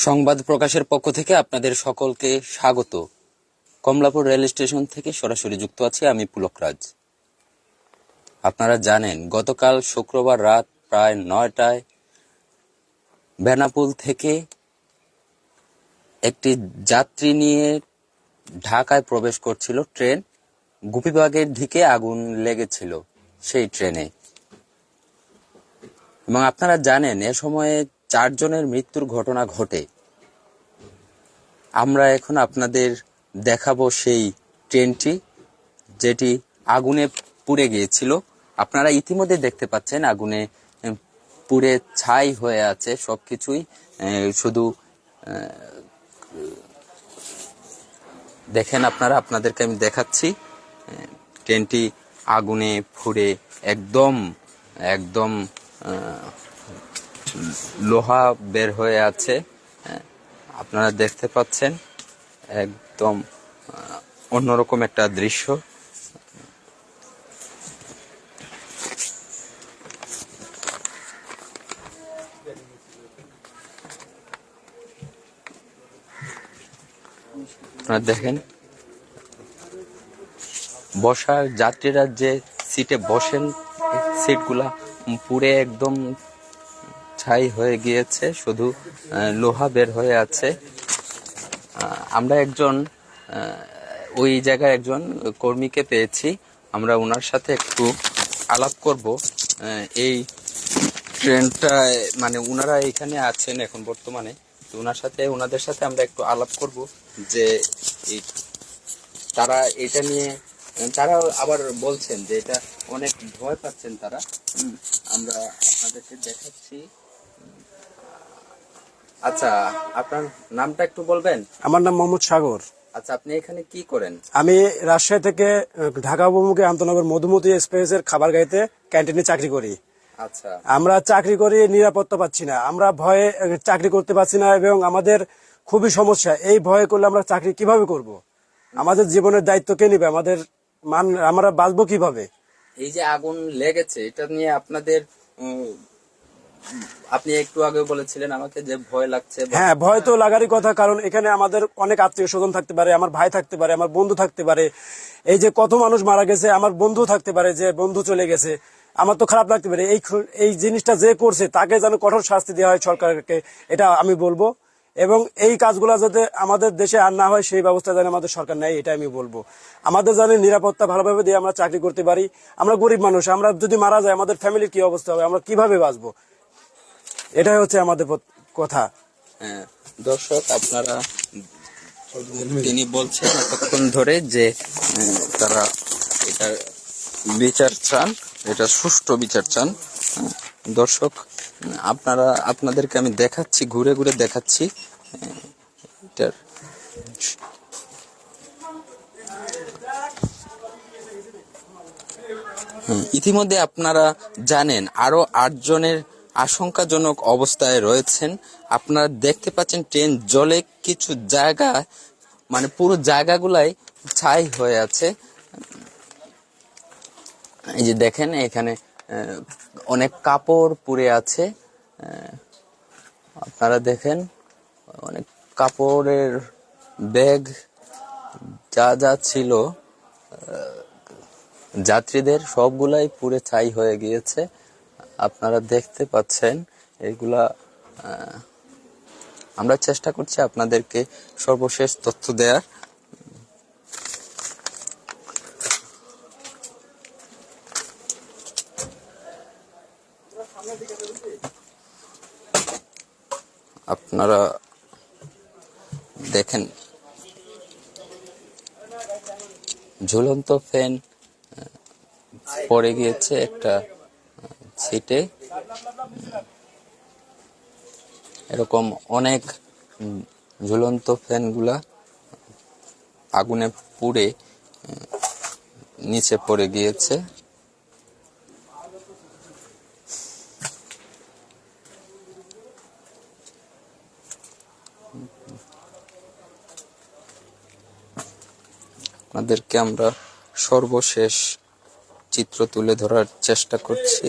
সংবাদ প্রকাশের পক্ষ থেকে আপনাদের সকলকে স্বাগত। কমলাপুর রেল স্টেশন থেকে সরাসরি যুক্ত আছি আমি পুলক রাজ। আপনারা জানেন গতকাল শুক্রবার রাত প্রায় 9টায় বেনাপোল থেকে একটি যাত্রী নিয়ে ঢাকায় প্রবেশ করছিল ট্রেন। গুপিবাগের দিকে আগুন লেগেছিল সেই ট্রেনে, এবং আপনারা জানেন এ সময়ে 4 জনের মৃত্যুর ঘটনা ঘটে। আমরা এখন আপনাদের দেখাবো সেই ট্রেনটি যেটি আগুনে পুড়ে গিয়েছিল। আপনারা ইতিমধ্যে দেখতে পাচ্ছেন আগুনে পুড়ে ছাই হয়ে আছে সবকিছুই। শুধু দেখেন আপনারা, আপনাদেরকে আমি দেখাচ্ছি ট্রেনটি আগুনে পুড়ে একদম একদম লোহা বের হয়ে আছে। আপনারা দেখতে পাচ্ছেন একদম অন্যরকম একটা দৃশ্য। আপনারা দেখেন বসার যাত্রীরা যে সিটে বসেন সিটগুলা পুড়ে একদম ছাই হয়ে গিয়েছে, শুধু লোহা বের হয়ে আছে। আমরা একজন ওই জায়গায় একজন কর্মীকে পেয়েছি, আমরা ওনার সাথে একটু আলাপ করব। এই ট্রেনটায় মানে ওনারা এখানে আছেন এখন বর্তমানে, ওনাদের সাথে আমরা একটু আলাপ করব যে তারা এটা নিয়ে, তারা আবার বলছেন যে এটা অনেক ভয় পাচ্ছেন তারা। আমরা আপনাদেরকে দেখাচ্ছি। আচ্ছা, আপনার নামটা একটু বলবেন? আমার নাম মোহাম্মদ সাগর। আচ্ছা, আপনি এখানে কি করেন? আমি রাজশাহী থেকে ঢাকা অভিমুখে আন্তনগর মধুমতি এক্সপ্রেসের খাবার গাড়িতে ক্যান্টিনে চাকরি করি। আচ্ছা, আমরা চাকরি করি, নিরাপত্তা পাচ্ছি না, আমরা ভয়ে চাকরি করতে পারছি না এবং আমাদের খুবই সমস্যা। এই ভয়ে করলে আমরা চাকরি কিভাবে করব? আমাদের জীবনের দায়িত্ব কে নিবে? আমরা বাঁচবো কিভাবে? এই যে আগুন লেগেছে এটা নিয়ে আপনাদের আপনি একটু আগে বলেছিলেন আমাকে যে ভয় লাগছে। হ্যাঁ, ভয় তো লাগারই কথা, কারণ এখানে আমাদের অনেক আত্মীয় স্বজন থাকতে পারে, আমার ভাই থাকতে পারে, আমার বন্ধু থাকতে পারে। এই যে কত মানুষ মারা গেছে, আমার বন্ধু থাকতে পারে, যে বন্ধু চলে গেছে, আমার তো খারাপ লাগতে পারে। এই জিনিসটা যে করছে তাকে যেন কঠোর শাস্তি দেওয়া হয় সরকারকে, এটা আমি বলবো। এবং এই কাজগুলো যাতে আমাদের দেশে আর না হয় সেই ব্যবস্থা যেন আমাদের সরকার নেয়, এটা আমি বলবো। আমাদের যেন নিরাপত্তা ভালোভাবে দিয়ে আমরা চাকরি করতে পারি। আমরা গরিব মানুষ, আমরা যদি মারা যায় আমাদের ফ্যামিলির কি অবস্থা হবে, আমরা কিভাবে বাঁচবো? এটাই হচ্ছে আমাদের কথা। হ্যাঁ দর্শক, আপনারা তিনি বলছেন এতক্ষণ ধরে যে তারা এটা বিচার চান, এটা সুষ্ঠু বিচার চান। দর্শক, আপনাদেরকে আমি দেখাচ্ছি, ঘুরে ঘুরে দেখাচ্ছি এটার। ইতিমধ্যে আপনারা জানেন আরো 8 জনের আশঙ্কাজনক অবস্থায় রয়েছেন। আপনারা দেখতে পাচ্ছেন ট্রেন জলে কিছু জায়গা, মানে পুরো জায়গাগুলাই ছাই হয়ে আছে। এই যে দেখেন এখানে অনেক কাপড় পুড়ে আছে। আপনারা দেখেন অনেক কাপড়ের ব্যাগ যা যা ছিল যাত্রীদের সবগুলাই পুড়ে ছাই হয়ে গিয়েছে। আপনারা দেখতে পাচ্ছেন এগুলা। আমরা চেষ্টা করছি আপনাদেরকে সর্বশেষ তথ্য দেওয়ার। আপনারা দেখেন ঝুলন্ত ফ্যান পড়ে গিয়েছে একটা সিটে। এরকম অনেক ঝুলন্ত ফ্যানগুলা আগুনে পুড়ে নিচে পড়ে গিয়েছে। আপনাদেরকে আমরা সর্বশেষ চিত্র তুলে ধরার চেষ্টা করছি।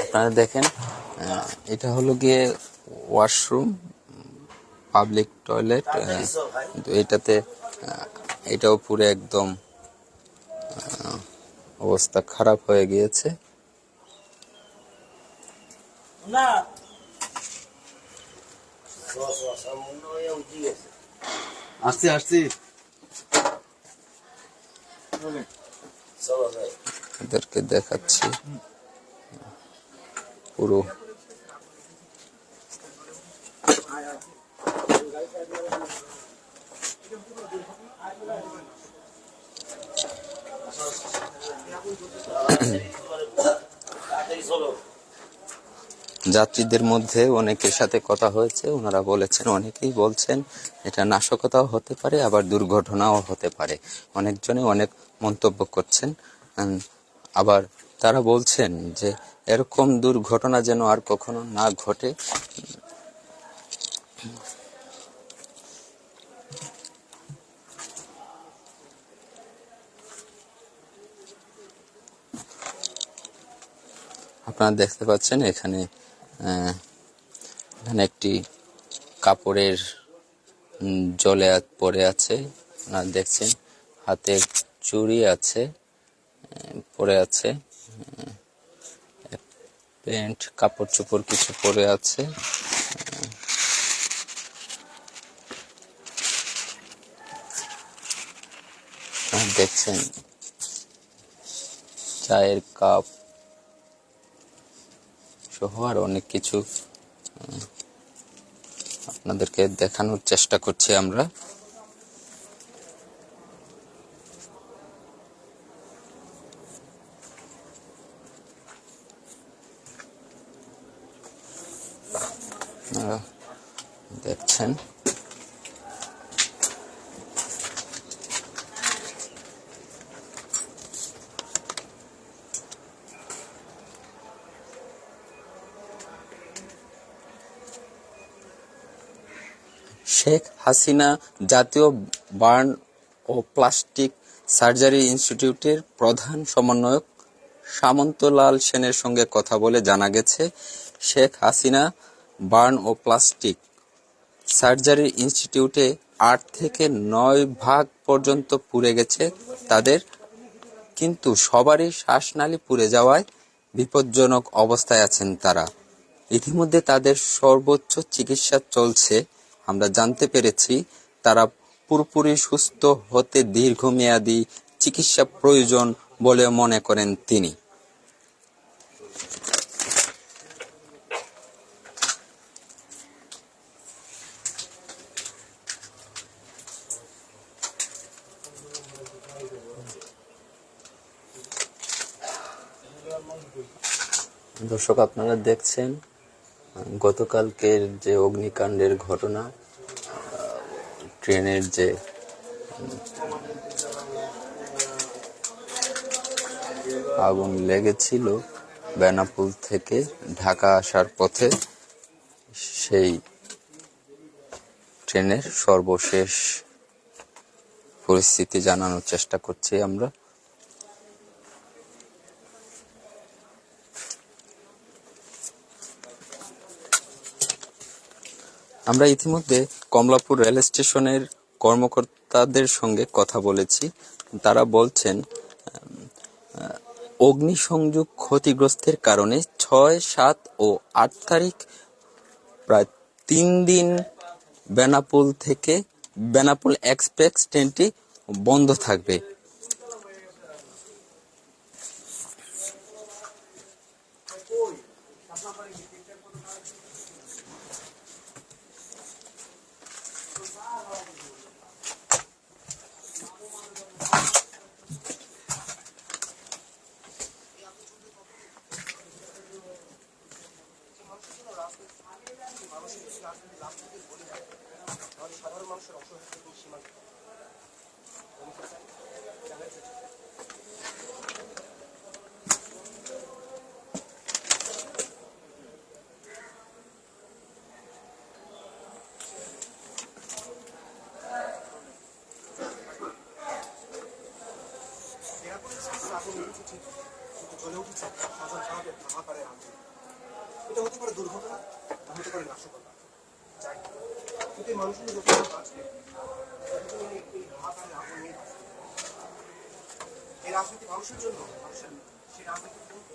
আপনারা দেখেন এটা হলো গিয়ে ওয়াশরুম, পাবলিক টয়লেট, কিন্তু এটাতে এটাও পুরো একদম অবস্থা খারাপ হয়ে গিয়েছে। আসছি আসছি। এদেরকে দেখাচ্ছি পুরো। যাত্রীদের মধ্যে অনেকের সাথে কথা হয়েছে, ওনারা বলেছেন, অনেকেই বলছেন এটা নাশকতাও হতে পারে, আবার দুর্ঘটনাও হতে পারে। অনেকজনে অনেক মন্তব্য করছেন। আবার তারা বলছেন যে এরকম দুর্ঘটনা যেন আর কখনো না ঘটে। আপনারা দেখতে পাচ্ছেন এখানে এখানে একটি কাপড়ের জলে পড়ে আছে। আপনারা দেখছেন হাতে চুড়ি আছে, পরে আছে, প্যান্ট, কাপড় চোপড় কিছু পরে আছে। দেখছেন চায়ের কাপ সহ আর অনেক কিছু আপনাদেরকে দেখানোর চেষ্টা করছি আমরা। দেখছেন শেখ হাসিনা জাতীয় বার্ন ও প্লাস্টিক সার্জারি ইনস্টিটিউটের প্রধান সমন্বয়ক সামন্তলাল সেনের সঙ্গে কথা বলে জানা গেছে, শেখ হাসিনা বার্ন ও প্লাস্টিক সার্জারি ইনস্টিটিউটে ৮ থেকে ৯ ভাগ পর্যন্ত পুড়ে গেছে তাদের, কিন্তু সবারই শ্বাসনালী পুড়ে যাওয়ায় বিপজ্জনক অবস্থায় আছেন তারা। ইতিমধ্যে তাদের সর্বোচ্চ চিকিৎসা চলছে। আমরা জানতে পেরেছি তারা পুরোপুরি সুস্থ হতে দীর্ঘমেয়াদী চিকিৎসা প্রয়োজন বলে মনে করেন তিনি। দর্শক, আপনারা দেখছেন গতকালকের যে অগ্নিকাণ্ডের ঘটনা, ট্রেনের যে আগুন লেগেছিল বেনাপোল থেকে ঢাকা আসার পথে, সেই ট্রেনের সর্বশেষ পরিস্থিতি জানানোর চেষ্টা করছি আমরা। আমরা ইতিমধ্যে কমলাপুর রেল স্টেশনের কর্মকর্তাদের সঙ্গে কথা বলেছি। তারা বলছেন অগ্নিসংযোগ ক্ষতিগ্রস্তের কারণে ৬, ৭ ও ৮ তারিখ প্রায় ৩ দিন বেনাপোল এক্সপ্রেস ট্রেনটি বন্ধ থাকবে। এটা হতে পারে দুর্ঘটনা, হতে পারে নাশকতা। যাই হোক, কিন্তু এই মানুষগুলো যখন আছে, এই হাহাকারে আগুন নিয়ে বাঁচে। এই রাজনীতি মানুষের জন্য, মানুষের না। সেই রাজনীতি করবে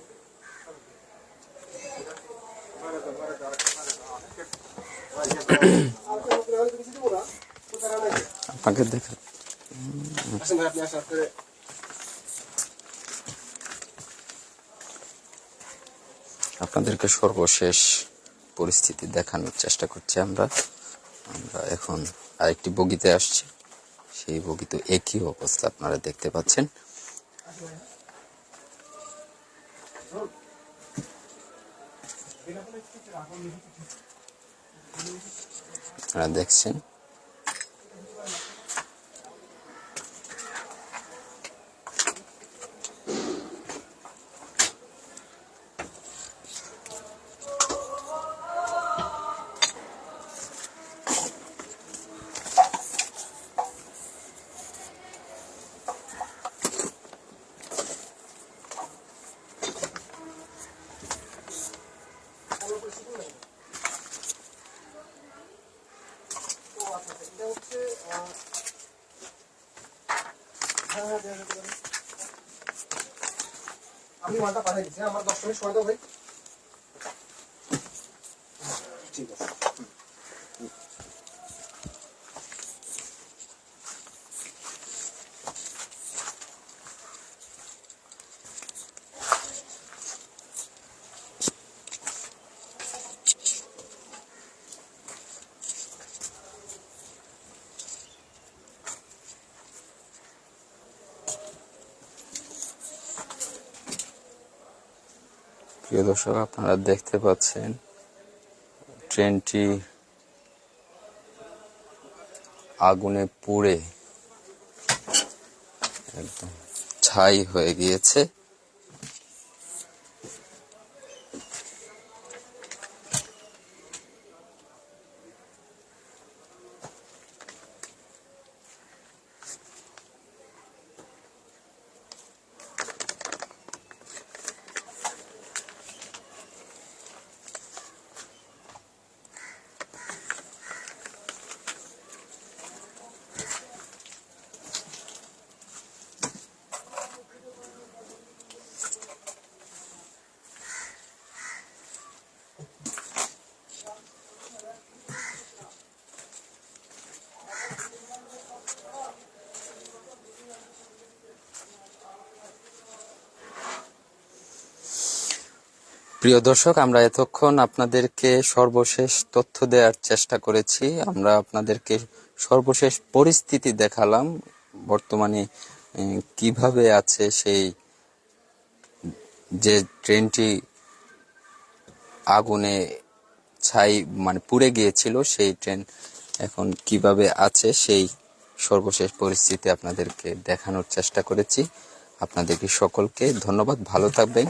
আপনাকে দেখা আপনাদেরকে সর্বশেষ পরিস্থিতি দেখানোর চেষ্টা করছি আমরা আমরা এখন আরেকটি বগিতে আসছি। সেই বগিতে একই অবস্থা আপনারা দেখতে পাচ্ছেন। আপনারা দেখছেন আমি মালটা পাঠিয়ে দিচ্ছি, আমার 10 মিনিট সময় দাও ভাই। ঠিক আছে। প্রিয় দর্শক, আপনারা দেখতে পাচ্ছেন ট্রেনটি আগুনে পুড়ে একদম ছাই হয়ে গিয়েছে। প্রিয় দর্শক, আমরা এতক্ষণ আপনাদেরকে সর্বশেষ তথ্য দেওয়ার চেষ্টা করেছি। আমরা আপনাদেরকে সর্বশেষ পরিস্থিতি দেখালাম, বর্তমানে কিভাবে আছে সেই যে ট্রেনটি আগুনে ছাই মানে পুড়ে গিয়েছিল, সেই ট্রেন এখন কিভাবে আছে সেই সর্বশেষ পরিস্থিতি আপনাদেরকে দেখানোর চেষ্টা করেছি। আপনাদেরকে সকলকে ধন্যবাদ। ভালো থাকবেন।